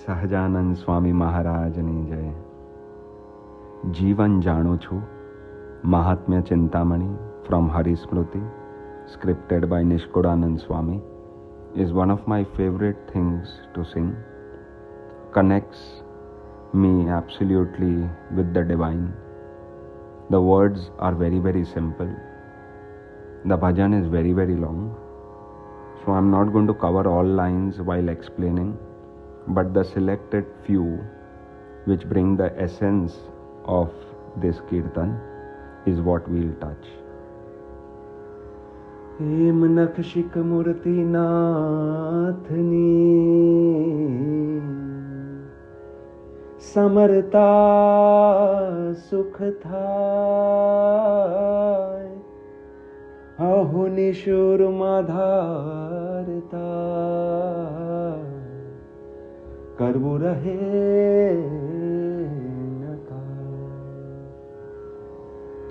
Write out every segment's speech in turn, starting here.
સહજાનંદ સ્વામી મહારાજની જય. જીવન જાણું છું. Mahatmya Chintamani from Harismriti, scripted by Nishkudanand Swami, is one of my favorite things to sing. Connects me absolutely with the divine. The words are very, very simple. The bhajan is very, very long. So I'm not going to cover all lines while explaining, but the selected few which bring the essence of this kirtan is what we'll touch. हेम नखशिक मूर्ति नाथनी समरता सुख थाय अहो निशुर माधारता करवु रहे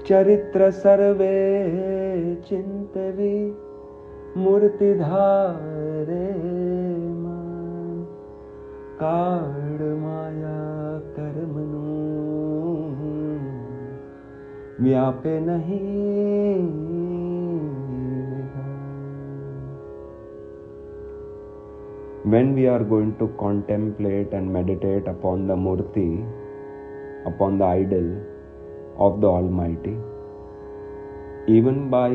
चरित्र सर्वे चिंतवी मूर्ति धारे मान काड़ माया कर्मनु व्यापे नहीं. When we are going to contemplate and meditate upon the murti, upon the idol of the Almighty, even by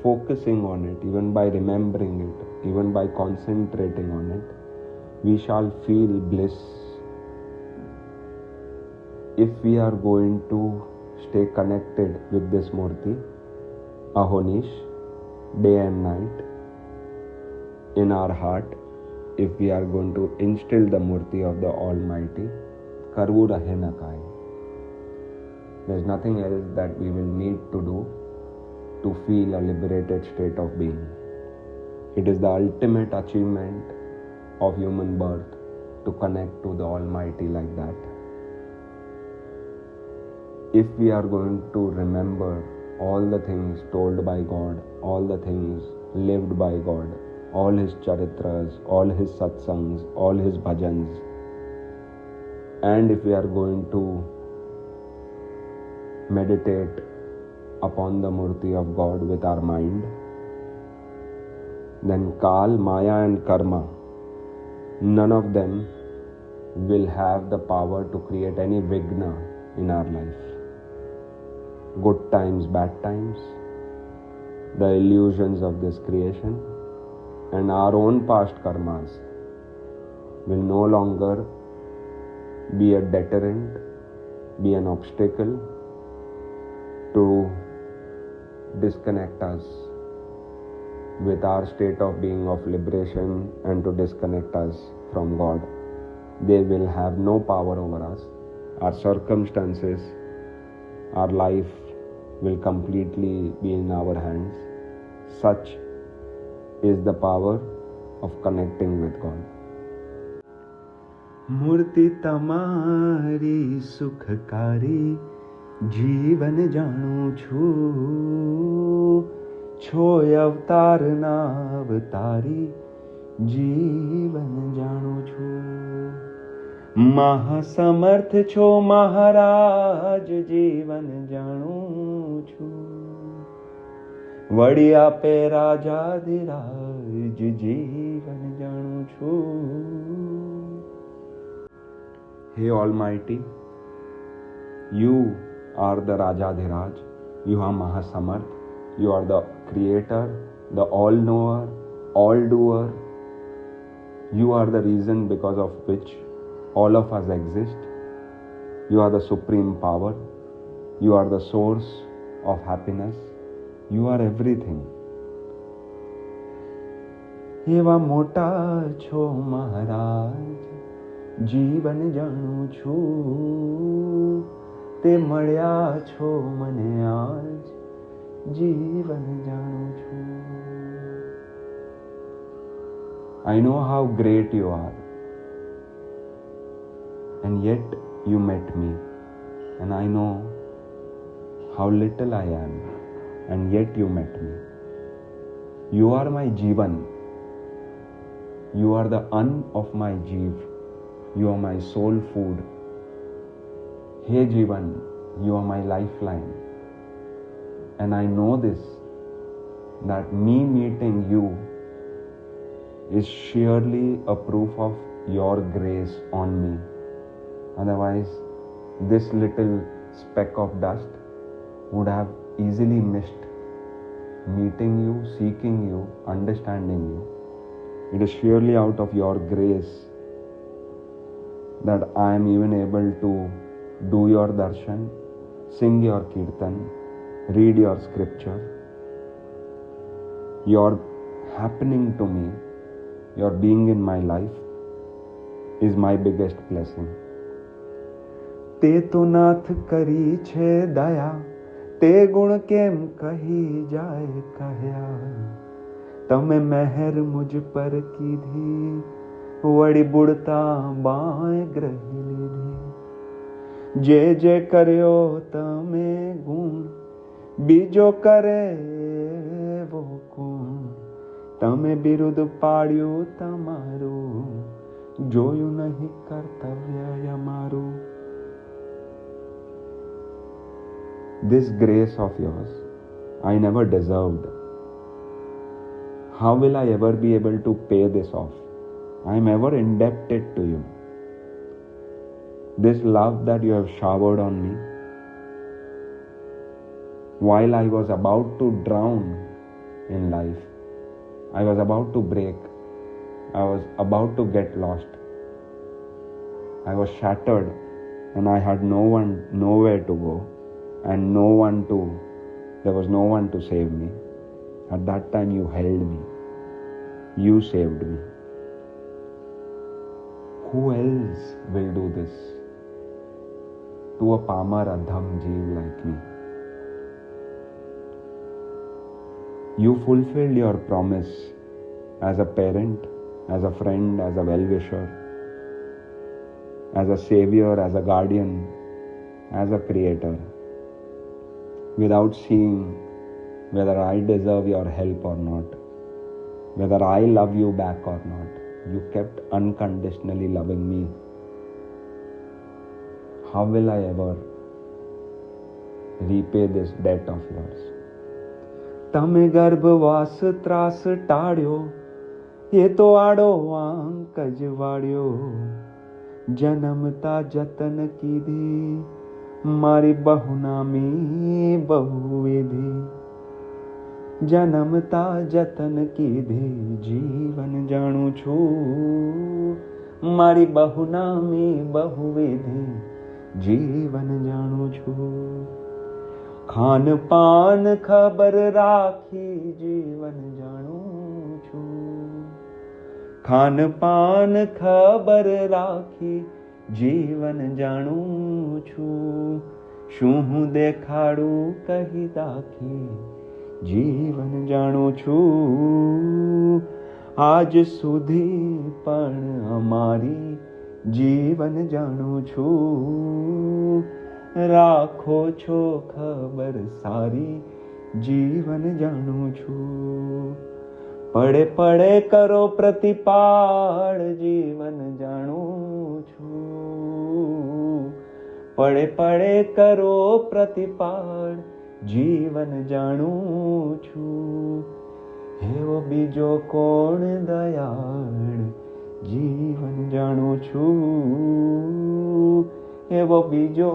focusing on it, even by remembering it, even by concentrating on it, we shall feel bliss. If we are going to stay connected with this murti, ahonish, day and night, in our heart, if we are going to instill the murti of the Almighty, karvu rahe na kai. There's nothing else that we will need to do to feel a liberated state of being. It is the ultimate achievement of human birth to connect to the Almighty like that. If we are going to remember all the things told by God, all the things lived by God, all His charitras, all His satsangs, all His bhajans, and if we are going to meditate upon the murti of God with our mind, then Kal, Maya and Karma, none of them will have the power to create any vigna in our life. Good times, bad times, the illusions of this creation and our own past karmas will no longer be a deterrent, be an obstacle to disconnect us with our state of being of liberation and to disconnect us from God. They will have no power over us. Our circumstances, our life will completely be in our hands. Such is the power of connecting with God. मूर्ति तमारी सुखकारी जीवन जाणू छू छो अवतार ना अवतारी जीवन जाणू छू महासमर्थ छो महाराज जीवन जाणू छू वड़ी आपे राजाधिराज जीवन जाणू छू. Hey Almighty, You are the Rajadhiraj, You are Mahasamarth, You are the Creator, the All-Knower, All-Doer. You are the reason because of which all of us exist. You are the Supreme Power. You are the source of happiness. You are everything. એવા મોટા છો મહારાજ જીવન જાણું છું તે મળ્યા છો મને આજ જીવન જાણું છું. I know how great you are, and yet you met me, and I know how little I am, and yet you met me. You are my Jivan. You are the An of my Jeev. You are my soul food. Hey Jivan, you are my lifeline. And I know this, that me meeting you is surely a proof of your grace on me. Otherwise, this little speck of dust would have easily missed meeting you, seeking you, understanding you. It is surely out of your grace that I am even able to do your darshan, sing your kirtan, read your scripture. Your happening to me, your being in my life is my biggest blessing. તે તો નાથ કરી છે દયા, તે ગુણ કેમ કહી જાય કહ્યા. તમે મહેર મુझ પર કીધી, વળી બુડતા બાય ગ્રહી લીધી. જે જે કર્યો તમે ગુણ, બીજો કરે એવો કોણ. તમે બિરુદ પાડ્યું તમારું, જોયું નહીં કર્તવ્ય અમારું. This grace of yours I never deserved. How will I ever be able to pay this off? I am ever indebted to you. This love that you have showered on me, while I was about to drown in life, I was about to break, I was about to get lost, I was shattered, and I had nowhere to go, and there was no one to save me. At that time you held me, you saved me. Who else will do this to a pamar adham jeev like me? You fulfilled your promise as a parent, as a friend, as a well-wisher, as a savior, as a guardian, as a creator, without seeing whether I deserve your help or not, whether I love you back or not. You kept unconditionally loving me. How will I ever repay this debt of yours? તમે ગર્ભવાસ ત્રાસ ટાળ્યો, એ તો આડો વાંક જ વાળ્યો. જન્મતા જતન કીધી, મારી બહુનામી બહુવિધિ. જન્મતા જતન કીધી, જીવન જાણું છું. મારી બહુનામી બહુવિધિ, જીવન જાણું છું. ખાન પાન ખબર રાખી, જીવન જાણું છું. ખાન પાન ખબર રાખી, જીવન જાણું છું. શું હું દેખાડું કહી દાખી, જીવન જાણું છું. આજ સુધી પણ અમારી જીવન જાણું છું. રાખો છો ખબર સારી, જીવન જાણું છું. પડે પડે કરો પ્રતિપાળ, જીવન જાણું છું. પડે પડે કરો પ્રતિપાળ, જીવન જાણું છું. એવો બીજો કોણ દયાળ, જીવન જાણું છું. એવો બીજો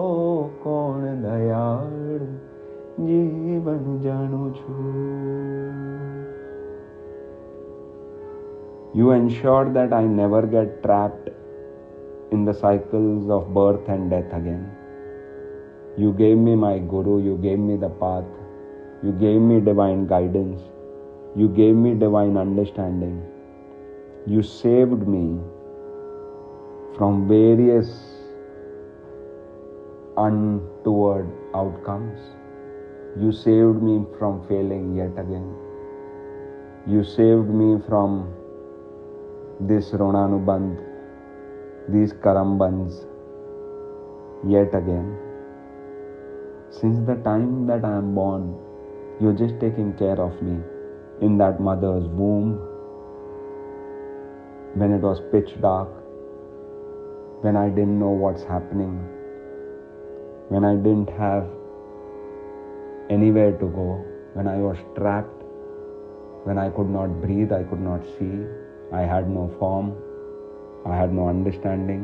કોણ દયાળ, જીવન જાણું છું. You ensured that I never get trapped in the cycles of birth and death again. You gave me my guru, you gave me the path, you gave me divine guidance, you gave me divine understanding. You saved me from various untoward outcomes. You saved me from failing yet again. You saved me from this Ronanubandh, these Karambandhs yet again. Since the time that I am born, you're just taking care of me in that mother's womb when it was pitch dark, when I didn't know what's happening, when I didn't have anywhere to go, when I was trapped, when I could not breathe, I could not see, I had no form, I had no understanding.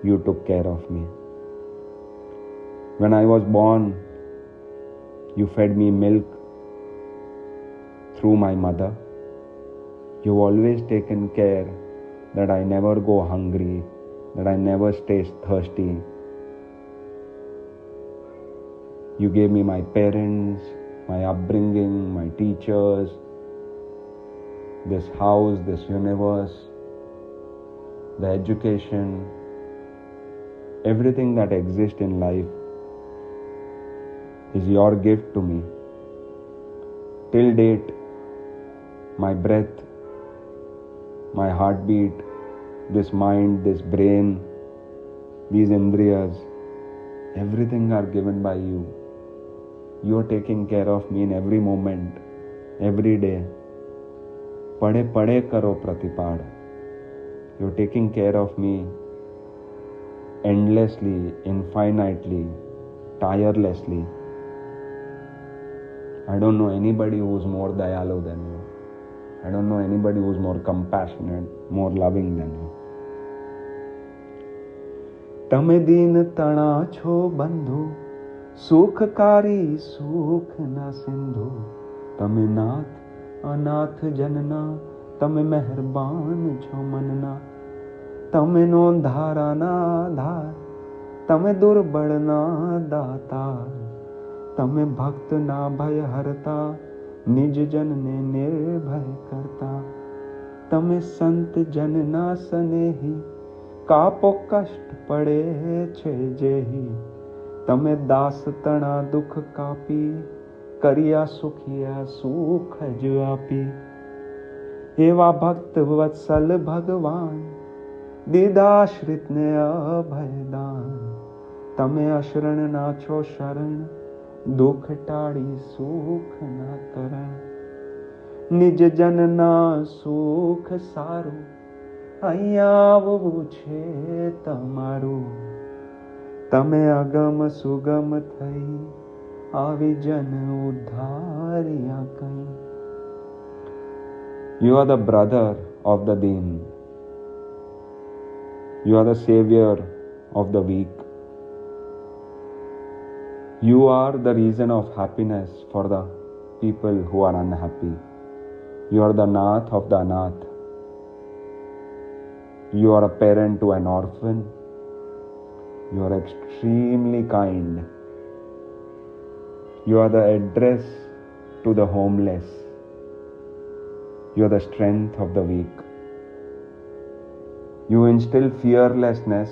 You took care of me. When I was born, you fed me milk through my mother. You've always taken care that I never go hungry, that I never stay thirsty. You gave me my parents, my upbringing, my teachers, this house, this universe, the education, everything that exists in life is your gift to me. Till date, my breath, my heartbeat, this mind, this brain, these indriyas, everything are given by you. You are taking care of me in every moment, every day. Pade pade karo pratipad. You are taking care of me endlessly, infinitely, tirelessly. I don't know anybody who's more dayalu than you. I don't know anybody who's more compassionate, more loving than you. તમે દીન તણા છો બંધુ, સુખકારી સુખ ના સિંધુ. તમે નાથ અનાથ જનના, તમે મહેરબાન છો મનના. તમે નો ધારાના ધાર, તમે દુર્બળના દાતાર. તમે ભક્તના ભય હરતા, નિજ જનને નિર્ભય કરતા. તમે સંત જનના સ્નેહી, કાપો કષ્ટ પડે છે જેહી. તમે દાસ તણા દુઃખ કાપી, કર્યા સુખિયા સુખ જ આપી. એવા ભક્ત વત્સલ ભગવાન, દીદાશ્રિતને અભયદાન. તમે અશરણના છો શરણ, દુઃખ ટાળી સુખ ના કરણ. નિજ જનના સુખ સારું, અહીંયા આવવું છે તમારું. તમે અગમ સુગમ થઈ, આવી જન ઉદ્ધાર્યા કઈ. You are the brother of the deen. You are the savior of the weak. You are the reason of happiness for the people who are unhappy. You are the Nath of the Anath. You are a parent to an orphan. You are extremely kind. You are the address to the homeless. You are the strength of the weak. You instill fearlessness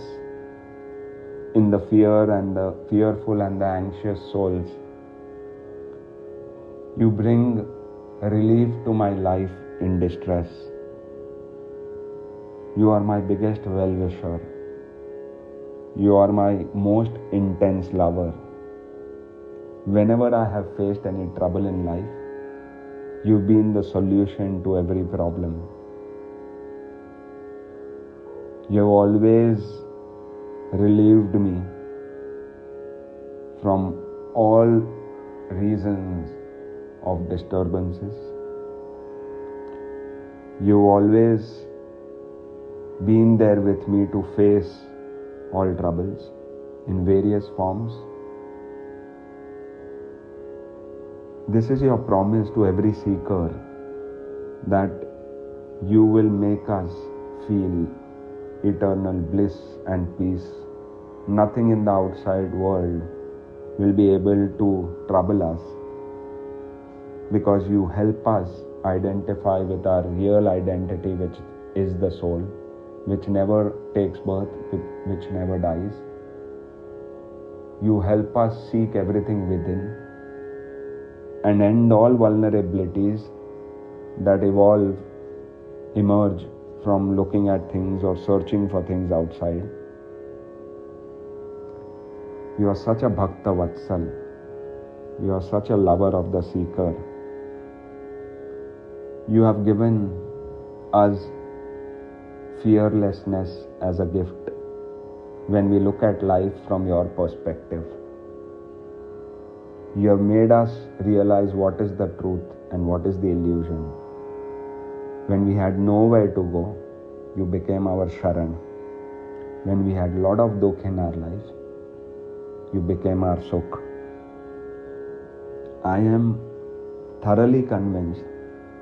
in the fear and the fearful and the anxious souls. You bring relief to my life in distress. You are my biggest well-wisher. You are my most intense lover. Whenever I have faced any trouble in life, you've been the solution to every problem. You've always relieved me from all reasons of disturbances. You've always been there with me to face all troubles in various forms. This is your promise to every seeker, that you will make us feel eternal bliss and peace. Nothing in the outside world will be able to trouble us, because you help us identify with our real identity, which is the soul, which never takes birth, which never dies. You help us seek everything within and end all vulnerabilities that emerge from looking at things or searching for things outside. You are such a Bhakta Vatsal. You are such a lover of the seeker. You have given us fearlessness as a gift. when we look at life from your perspective. You have made us realize what is the truth and what is the illusion. When we had nowhere to go, you became our Sharan. When we had a lot of dukh in our life, you became our Sukh. I am thoroughly convinced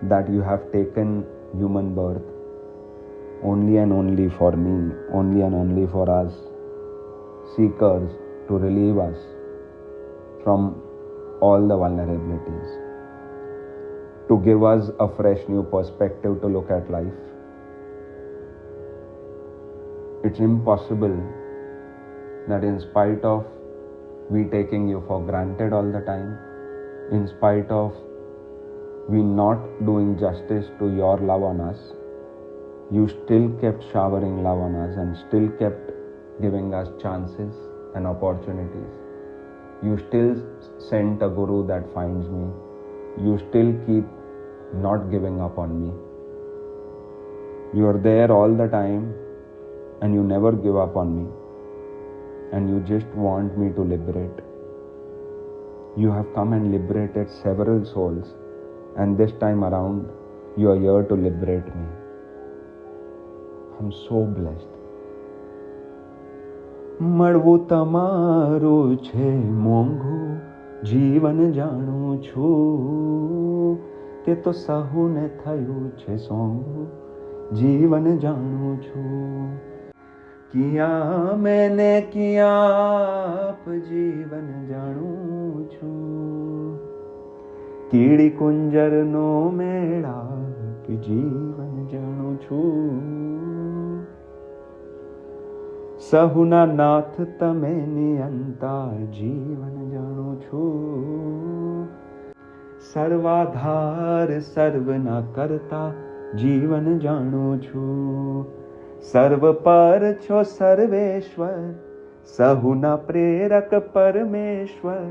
that you have taken human birth only and only for me, only and only for us seekers, to relieve us from all the vulnerabilities, to give us a fresh new perspective to look at life. It's impossible that in spite of we taking you for granted all the time, in spite of we not doing justice to your love on us, you still kept showering love on us and still kept giving us chances and opportunities. You still sent a guru that finds me. You still keep not giving up on me. You are there all the time and you never give up on me. And you just want me to liberate. You have come and liberated several souls, and this time around you are here to liberate me. I'm so blessed. મળવું તમારું છે મોંઘું, જીવન જાણું છું, તે તો સહુને થયું છે સોંગું, જીવન જાણું છું. કિયા મેને કિયા આપ જીવન જાણું છું, કીડી કુંજરનો મેળાપ જીવન જાણું છું. સહુના નાથ તમે નિયંતા જીવન જાણું છું. સર્વાધાર સર્વના કરતા જીવન જાણું છું. સર્વ પર છો સર્વેશ્વર, સહુના પ્રેરક પરમેશ્વર.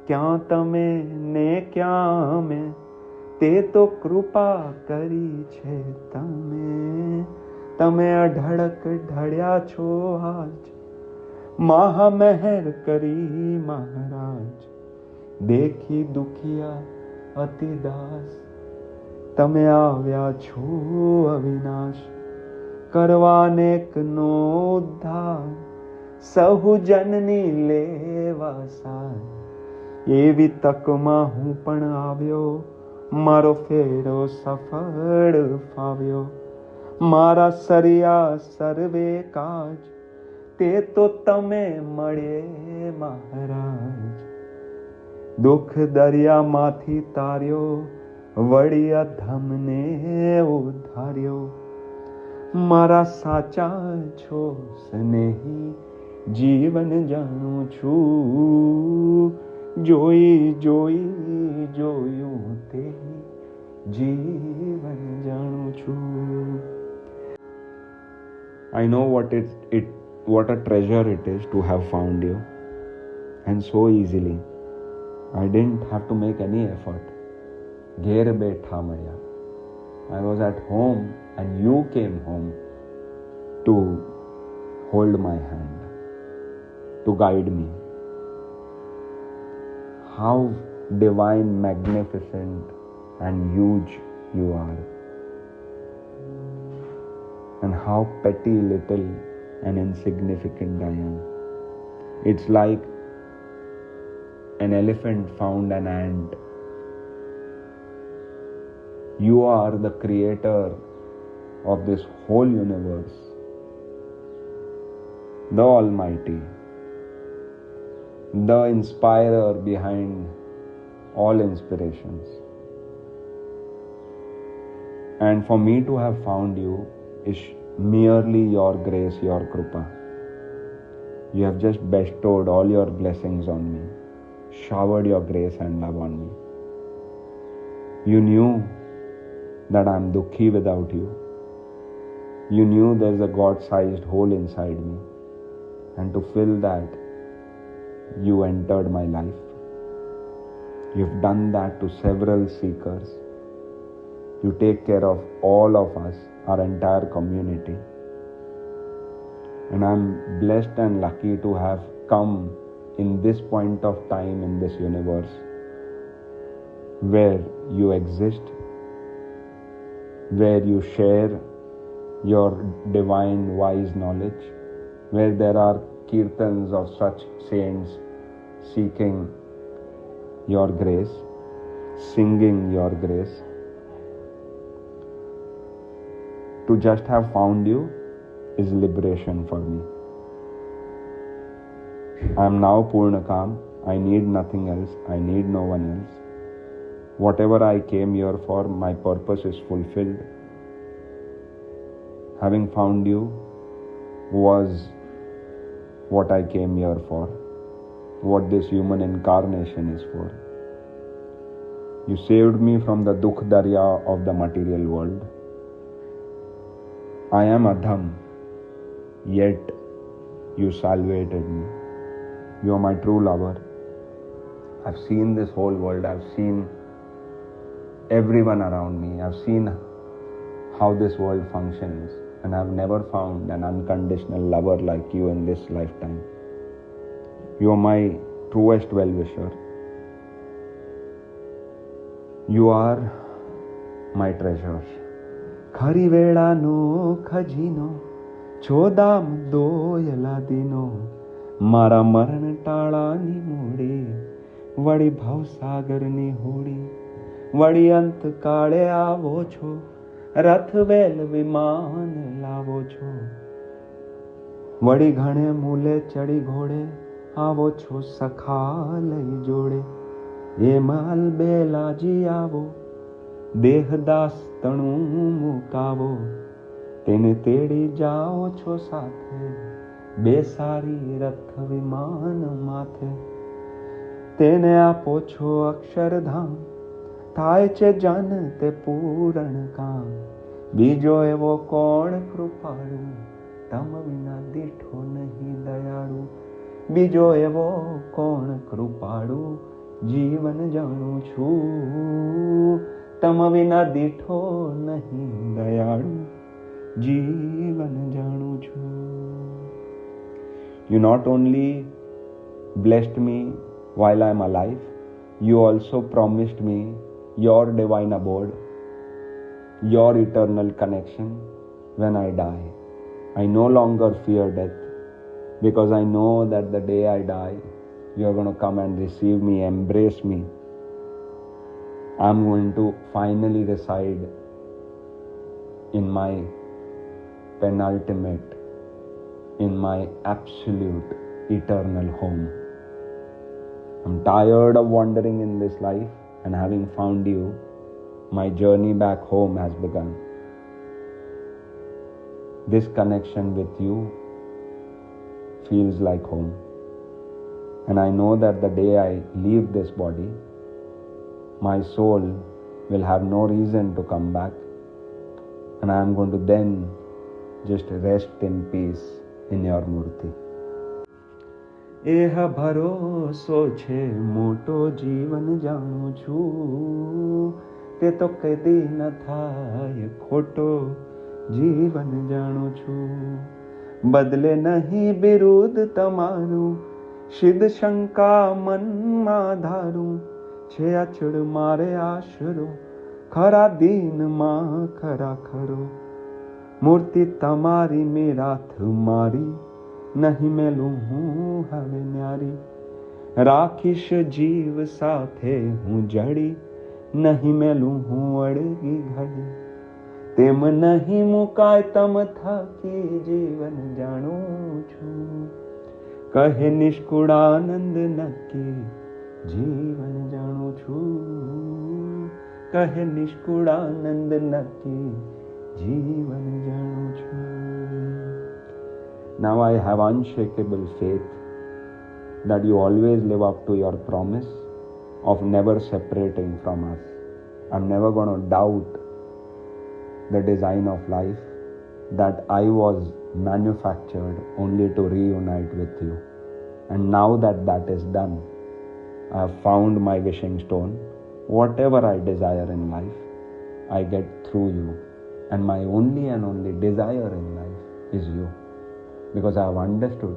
ક્યાં તમે ને ક્યાં અમે, તે તો કૃપા કરી છે તમે. તમે અઢળક ઢળ્યા છો આજ, મહામહેર કરી મહારાજ. દેખી દુખિયા અતિ દાસ, તમે આવ્યા છો અવિનાશ. કરવા નેકનો ઉદ્ધાર, સહુ જનની લેવા સાર. એવી તકમાં હું પણ આવ્યો, મારો ફેરો સફળ ફાવ્યો. મારા સરિયા સર્વે કાજ, તે તો તમે મળે મહારાજ. દુઃખ દરિયામાંથી તાર્યો, વળી અધમને ઉદ્ધાર્યો. મારા સાચા છો સ્નેહી, જીવન જાણું છું. જોઈ જોઈ જોયું તે જીવન જાણું છું. I know what a treasure it is to have found you, and so easily. I didn't have to make any effort. Gher betha maya. I was at home and you came home to hold my hand, to guide me. How divine, magnificent and huge you are. And how petty, little and insignificant I am. It's like an elephant found an ant. You are the creator of this whole universe, the Almighty, the inspirer behind all inspirations. And for me to have found you is merely your grace, your Krupa. You have just bestowed all your blessings on me, showered your grace and love on me. You knew that I am dukhi without you. You knew there is a God-sized hole inside me, and to fill that, you entered my life. You've done that to several seekers. You take care of all of us, our entire community. And I'm blessed and lucky to have come in this point of time in this universe where you exist, where you share your divine wise knowledge, where there are kirtans of such saints seeking your grace, singing your grace. To just have found you is liberation for me. I am now Purnakam. I need nothing else. I need no one else. Whatever I came here for, my purpose is fulfilled. Having found you was what I came here for, what this human incarnation is for. You saved me from the Dukh Darya of the material world. I am Adham, yet you salvated me. You are my true lover. I've seen this whole world. I've seen everyone around me. I've seen how this world functions, and I've never found an unconditional lover like you in this lifetime. You are my truest well-wisher. You are my treasure. ખરી વેળાનો ખજીનો ચોદામ દોયલા દિનો મારા મરણ ટાળાની મૂડી વળી ભવસાગરની હોડી વળી અંત કાળે આવો છો રથ વેલ વિમાન લાવો છો વળી ઘણે મૂલે ચડી ઘોડે આવો છો સખા લઈ જોડે એ માલ બેલાજી આવો દેહદાસ તણું મુકાવો તેને તેડી જાઓ છો સાથે બેસારી રથ વિમાન માથે તેને આપો છો અક્ષરધામ થાય છે જન તે પૂરણ કામ બીજો એવો કોણ કૃપાળુ તમ વિના દીઠો નહીં દયાળુ બીજો એવો કોણ કૃપાળુ જીવન જાણું છું તમ વિના દીઠો નહીં દયાળુ જીવન જાણું છું. You not only blessed me while I am alive, you also promised me your divine abode, your eternal connection when I die. I no longer fear death because I know that the day I die, you are going to come and receive me, embrace me. I'm going to finally reside in my penultimate, in my absolute eternal home. I'm tired of wandering in this life, and having found you, my journey back home has begun. This connection with you feels like home. And I know that the day I leave this body, my soul will have no reason to come back, and I am going to then just rest in peace in your murti. એહ ભરોસો છે મોટો જીવન જાણું છું તે તો કદી ન થાય ખોટો જીવન જાણું છું બદલે નહીં વિરુદ્ધ તમારું સિદ્ધ શંકા મનમાં ધારું છે અચળ મારે આશરો ખરા દીનમાં ખરા ખરો મૂર્તિ તમારી મેરાથ મારી નહીં મેલું હું હવે ન્યારી રાખીશ જીવ સાથે હું જડી નહીં મેલું હું અડગી ઘડી તેમ નહીં મુકાય તમ થકી જીવન જાણું છું કહે નિષ્કુળાનંદ નક્કી જીવન જાણું છું કહે નિષ્કુળાનંદ નક્કી જીવન જાણું છું. Now I have unshakable faith that you always live up to your promise of never separating from us. I'm never going to doubt the design of life, that I was manufactured only to reunite with you. And now that that is done, I have found my wishing stone. Whatever I desire in life, I get through you. And my only and only desire in life is you. because I have understood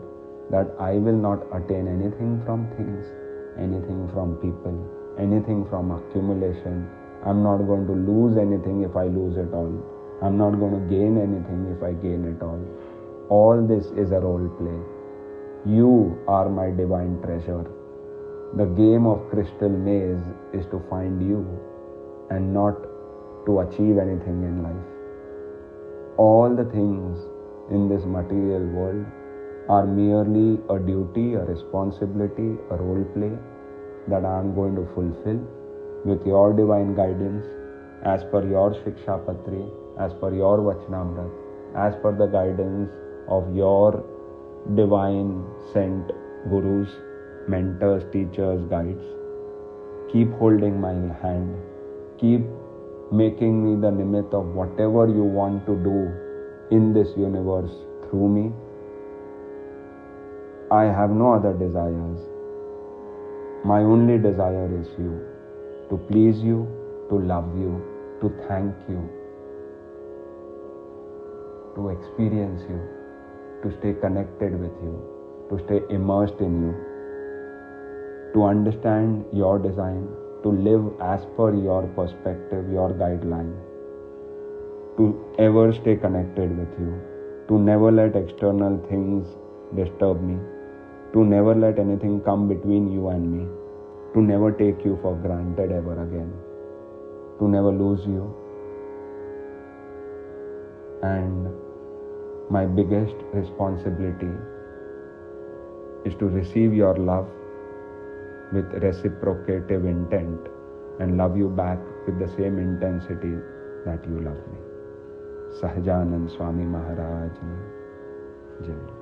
that I will not attain anything from things, anything from people, anything from accumulation. I'm not going to lose anything if I lose it all. I'm not going to gain anything if I gain it all. All this is a role play. You are my divine treasure. The game of crystal maze is to find you and not to achieve anything in life. All the things in this material world are merely a duty, a responsibility, a role play that I am going to fulfill with your divine guidance, as per your Shiksha Patri, as per your Vachanamrit, as per the guidance of your divine sent gurus, mentors, teachers, guides. Keep holding my hand. Keep making me the nimit of whatever you want to do in this universe through me. I have no other desires. My only desire is you, to please you, to love you, to thank you, to experience you, to stay connected with you, to stay immersed in you, to understand your design, to live as per your perspective, your guideline, to ever stay connected with you, to never let external things disturb me, to never let anything come between you and me, to never take you for granted ever again, to never lose you. And my biggest responsibility is to receive your love with reciprocative intent and love you back with the same intensity that you love me. Sahajanand Swami Maharaj Ji Jai.